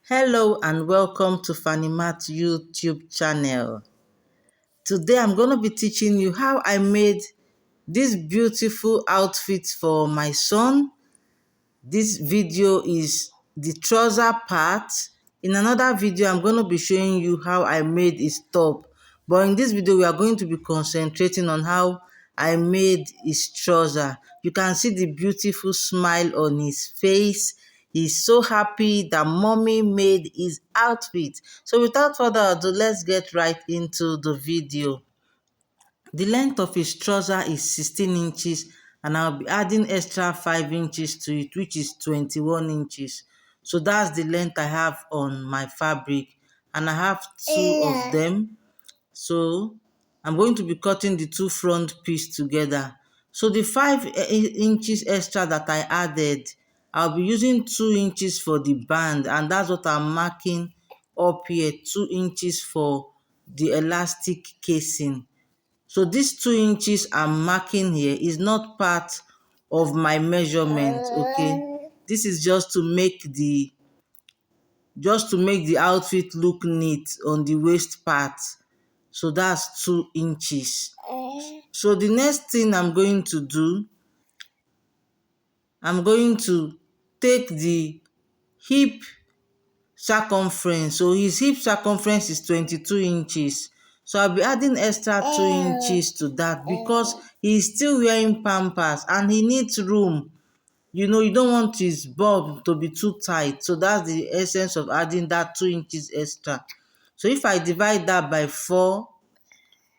Hello and welcome to Fanny Mat YouTube channel. Today I'm going to be teaching you how I made this beautiful outfit for my son. This video is the trouser part. In another video, I'm going to be showing you how I made his top. But in this video, we are going to be concentrating on how I made his trouser. You can see the beautiful smile on his face. He's so happy that mommy made his outfit. So without further ado, let's get right into the video. The length of his trouser is 16 inches and I'll be adding extra 5 inches to it, which is 21 inches. So that's the length I have on my fabric and I have two of them. So I'm going to be cutting the two front pieces together. So the 5 inches extra that I added, I'll be using 2 inches for the band, and that's what I'm marking up here, 2 inches for the elastic casing. So this 2 inches I'm marking here is not part of my measurement, okay? This is just to make the outfit look neat on the waist part. So that's 2 inches. So the next thing I'm going to do, I'm going to take the hip circumference. So his hip circumference is 22 inches. So I'll be adding extra 2 inches to that because he's still wearing pampers and he needs room. You know, you don't want his bulb to be too tight. So that's the essence of adding that 2 inches extra. So if I divide that by 4,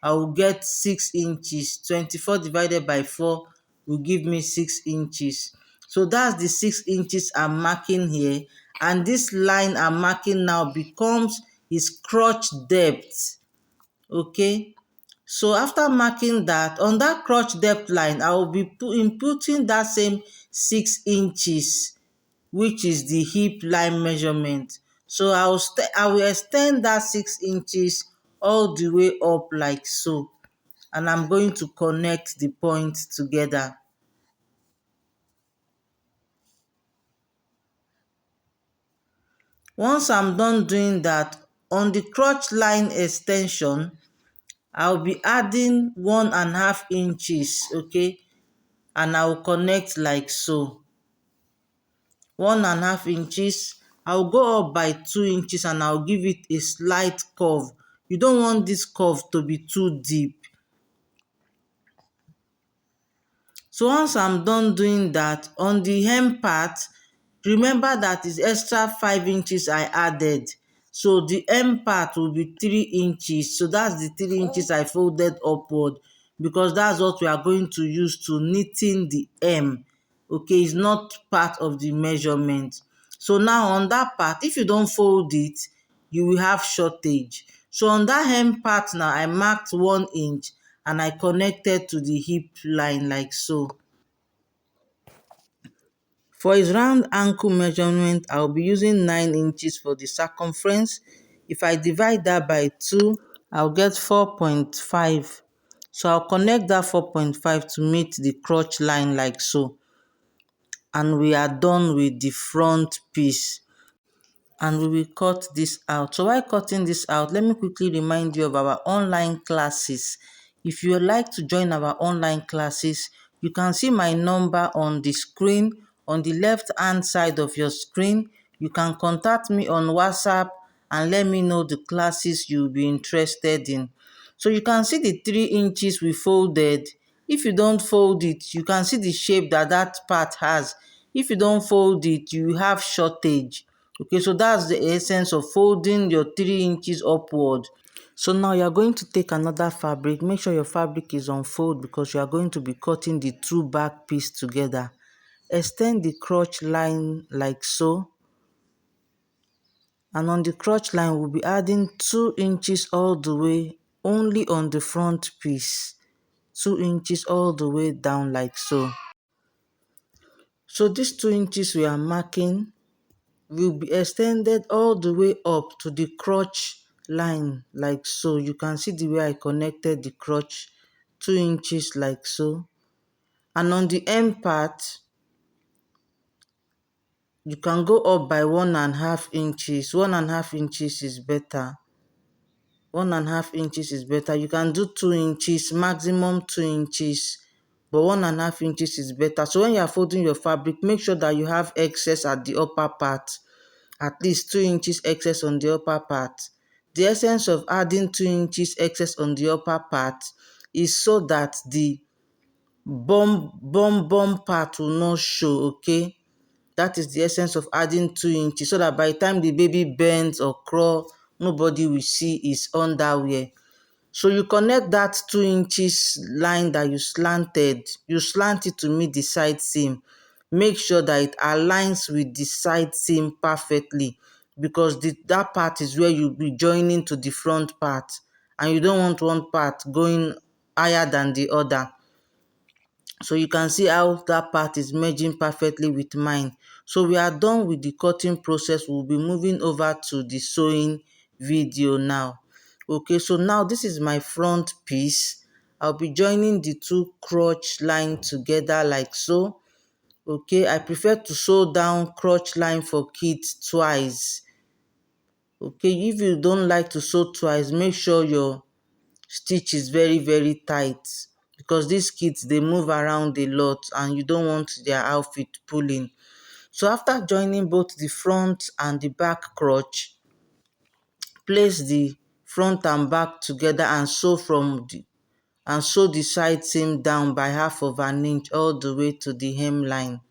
I will get 6 inches. 24 divided by 4 will give me 6 inches. So that's the 6 inches I'm marking here. And this line I'm marking now becomes his crotch depth. Okay. So after marking that, on that crotch depth line, I will be inputting that same 6 inches, which is the hip line measurement. So I will extend that 6 inches all the way up like so. And I'm going to connect the points together. Once I'm done doing that, on the crotch line extension, I'll be adding 1.5 inches, okay? And I will connect like so. 1.5 inches, I'll go up by 2 inches and I'll give it a slight curve. You don't want this curve to be too deep. So once I'm done doing that, on the hem part, remember that is extra 5 inches I added. So the hem part will be 3 inches. So that's the 3 inches I folded upward because that's what we are going to use to knitting the hem. Okay, it's not part of the measurement. So now on that part, if you don't fold it, you will have shortage. So on that hem part now, I marked 1 inch and I connected to the hip line like so. For his round ankle measurement, I'll be using 9 inches for the circumference. If I divide that by 2, I'll get 4.5. So I'll connect that 4.5 to meet the crotch line like so. And we are done with the front piece. And we will cut this out. So while cutting this out, let me quickly remind you of our online classes. If you would like to join our online classes, you can see my number on the screen, on the left hand side of your screen. You can contact me on WhatsApp and let me know the classes you'll be interested in. So you can see the 3 inches we folded. If you don't fold it, you can see the shape that that part has. If you don't fold it, you have shortage. Okay, so that's the essence of folding your 3 inches upward. So now you are going to take another fabric. Make sure your fabric is on fold because you are going to be cutting the two back pieces together. Extend the crotch line like so. And on the crotch line, we'll be adding 2 inches all the way, only on the front piece. 2 inches all the way down like so. So these 2 inches we are marking will be extended all the way up to the crotch line like so. You can see the way I connected the crotch, 2 inches like so. And on the end part, You can go up by 1.5 inches. 1.5 inches is better. 1.5 inches is better. You can do 2 inches, maximum 2 inches, but 1.5 inches is better. So when you are folding your fabric, make sure that you have excess at the upper part, at least 2 inches excess on the upper part. The essence of adding 2 inches excess on the upper part is so that the bum part will not show, okay? That is the essence of adding 2 inches, so that by the time the baby bends or crawl, nobody will see his underwear. So you connect that 2 inches line that you slant it to meet the side seam. Make sure that it aligns with the side seam perfectly, because that part is where you'll be joining to the front part, and you don't want one part going higher than the other. So you can see how that part is merging perfectly with mine. So we are done with the cutting process. We'll be moving over to the sewing video now. Okay, so now this is my front piece. I'll be joining the two crotch line together like so. Okay, I prefer to sew down crotch line for kids twice. Okay, if you don't like to sew twice, make sure your stitch is very tight, because these kids, they move around a lot and you don't want their outfit pulling. So after joining both the front and the back crotch, place the front and back together and sew the side seam down by 1/2 inch all the way to the hemline.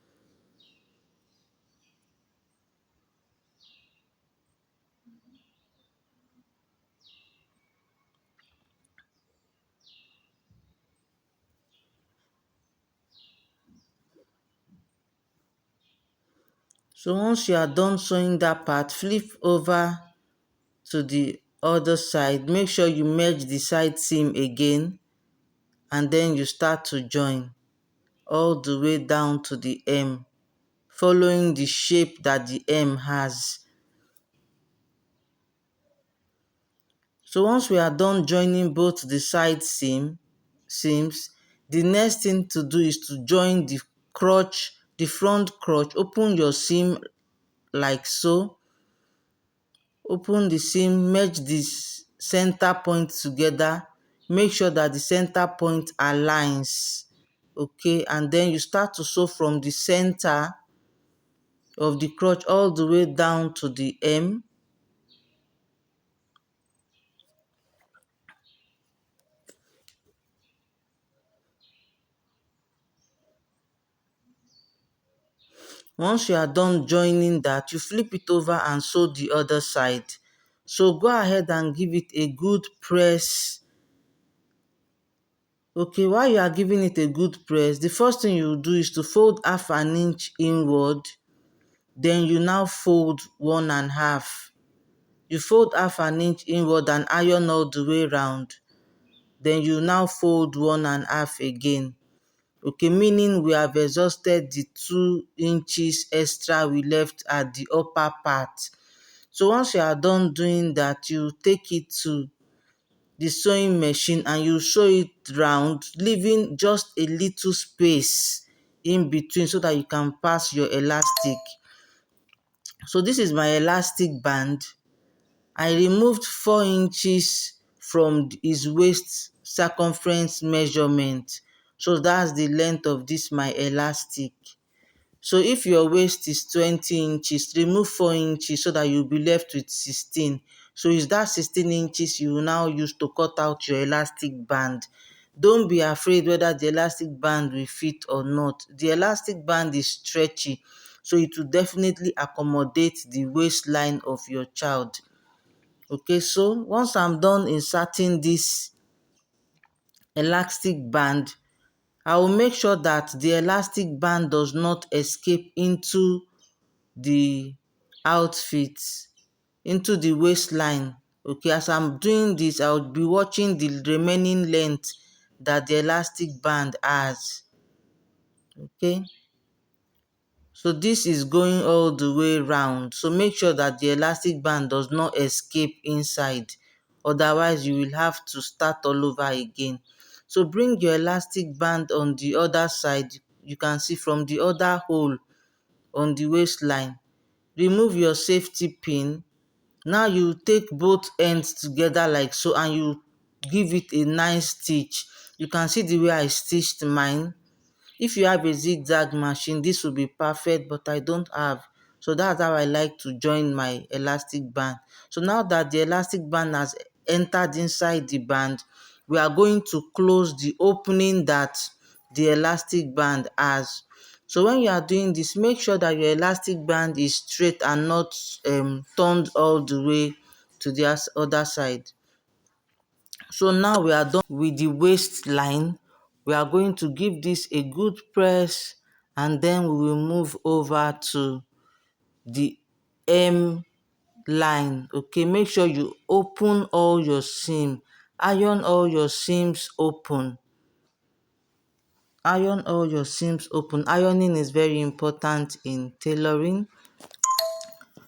So once you are done sewing that part, flip over to the other side. Make sure you merge the side seam again, and then you start to join all the way down to the hem, following the shape that the hem has. So once we are done joining both the side seams, the next thing to do is to join the front crotch. Open your seam like so. Open the seam, merge the center point together. Make sure that the center point aligns. Okay, and then you start to sew from the center of the crotch all the way down to the hem. Once you are done joining that, you flip it over and sew the other side. So go ahead and give it a good press. Okay, while you are giving it a good press, the first thing you do is to fold 1/2 inch inward. Then you now fold 1.5. You fold 1/2 inch inward and iron all the way round. Then you now fold 1.5 again. Okay, meaning we have exhausted the 2 inches extra we left at the upper part. So once you are done doing that, you take it to the sewing machine and you sew it round, leaving just a little space in between so that you can pass your elastic. So this is my elastic band. I removed 4 inches from his waist circumference measurement. So that's the length of this my elastic. So if your waist is 20 inches, remove 4 inches so that you'll be left with 16. So it's that 16 inches you will now use to cut out your elastic band. Don't be afraid whether the elastic band will fit or not. The elastic band is stretchy, so it will definitely accommodate the waistline of your child. Okay, so once I'm done inserting this elastic band, I will make sure that the elastic band does not escape into the outfit, into the waistline. Okay, as I'm doing this, I'll be watching the remaining length that the elastic band has. Okay, so this is going all the way round. So make sure that the elastic band does not escape inside. Otherwise, you will have to start all over again. So bring your elastic band on the other side. You can see from the other hole on the waistline. remove your safety pin. Now you take both ends together like so and you give it a nice stitch. You can see the way I stitched mine. If you have a zigzag machine, this will be perfect, but I don't have. So that's how I like to join my elastic band. So now that the elastic band has entered inside the band, we are going to close the opening that the elastic band has. So when you are doing this, make sure that your elastic band is straight and not turned all the way to the other side. So now we are done with the waistline. We are going to give this a good press and then we will move over to the hem line. Okay, make sure you open all your seam. Iron all your seams open. Iron all your seams open. Ironing is very important in tailoring.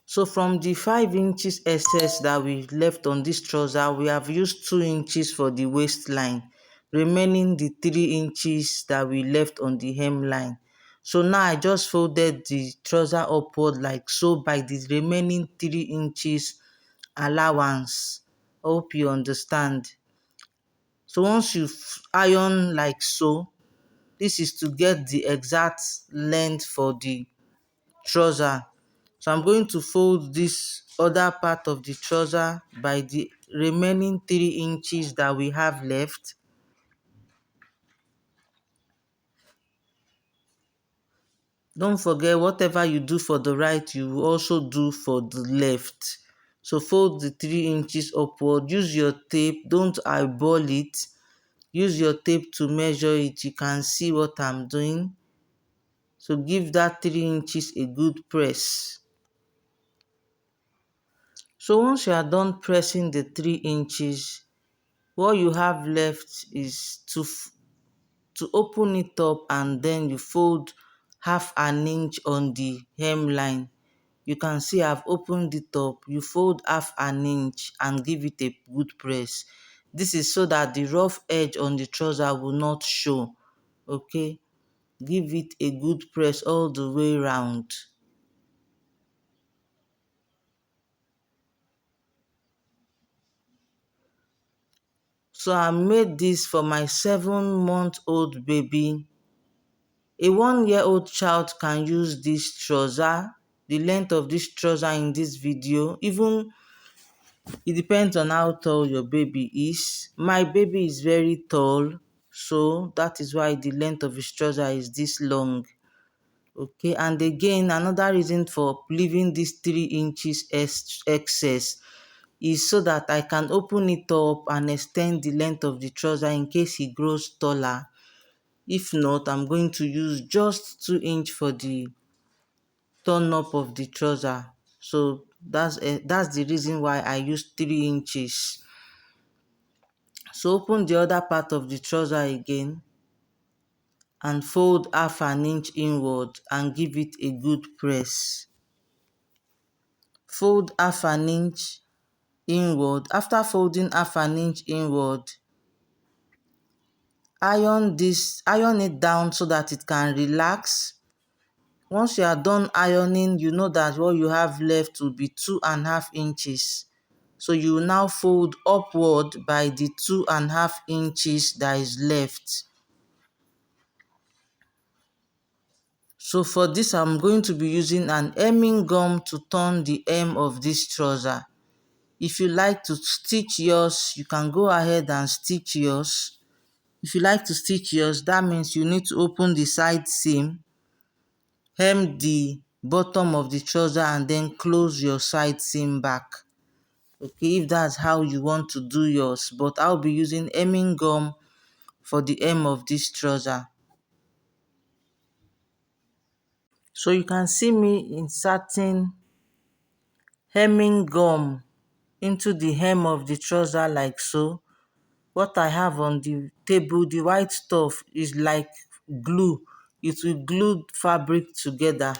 So from the 5 inches excess that we left on this trouser, we have used 2 inches for the waistline, remaining the 3 inches that we left on the hemline. So now I just folded the trouser upward like so by the remaining 3 inches allowance. Hope you understand. So once you iron like so, this is to get the exact length for the trouser. So I'm going to fold this other part of the trouser by the remaining 3 inches that we have left. Don't forget, whatever you do for the right, you will also do for the left. So fold the 3 inches upward. Use your tape. Don't eyeball it. Use your tape to measure it. You can see what I'm doing. So give that 3 inches a good press. So once you are done pressing the 3 inches, what you have left is to open it up and then you fold half an inch on the hemline. You can see I've opened it up. You fold half an inch and give it a good press. This is so that the rough edge on the trouser will not show. Okay, give it a good press all the way round. So I made this for my 7-month-old baby. A 1-year-old child can use this trouser. The length of this trouser in this video, even it depends on how tall your baby is. My baby is very tall, so that is why the length of his trouser is this long. Okay, and again, another reason for leaving this 3 inches excess is so that I can open it up and extend the length of the trouser in case he grows taller. If not, I'm going to use just 2 inch for the turn up of the trouser. So that's the reason why I use 3 inches. So open the other part of the trouser again and fold half an inch inward and give it a good press. Fold half an inch inward. After folding half an inch inward, iron it down so that it can relax. Once you are done ironing, you know that what you have left will be 2.5 inches. So you will now fold upward by the 2.5 inches that is left. So for this, I'm going to be using an hemming gum to turn the hem of this trouser. If you like to stitch yours, you can go ahead and stitch yours. If you like to stitch yours, that means you need to open the side seam, hem the bottom of the trouser and then close your side seam back. Okay, if that's how you want to do yours, but I'll be using hemming gum for the hem of this trouser. So you can see me inserting hemming gum into the hem of the trouser like so. What I have on the table, the white stuff, is like glue. It will glue fabric together.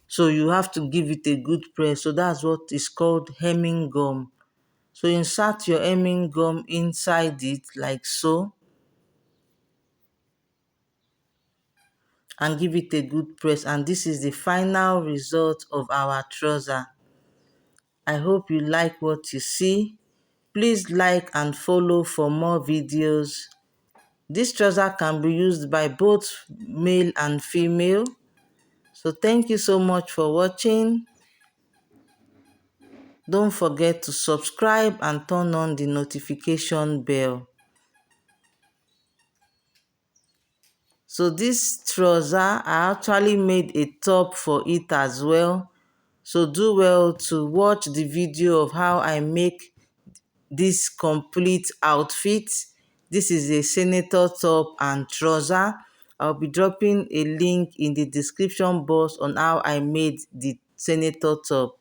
So you have to give it a good press. So that's what is called hemming gum. So insert your hemming gum inside it like so. and give it a good press, and this is the final result of our trouser. I hope you like what you see. Please like and follow for more videos. This trouser can be used by both male and female. So thank you so much for watching. Don't forget to subscribe and turn on the notification bell. So this trouser, I actually made a top for it as well. So do well to watch the video of how I make this complete outfit. This is a senator top and trouser. I'll be dropping a link in the description box on how I made the senator top.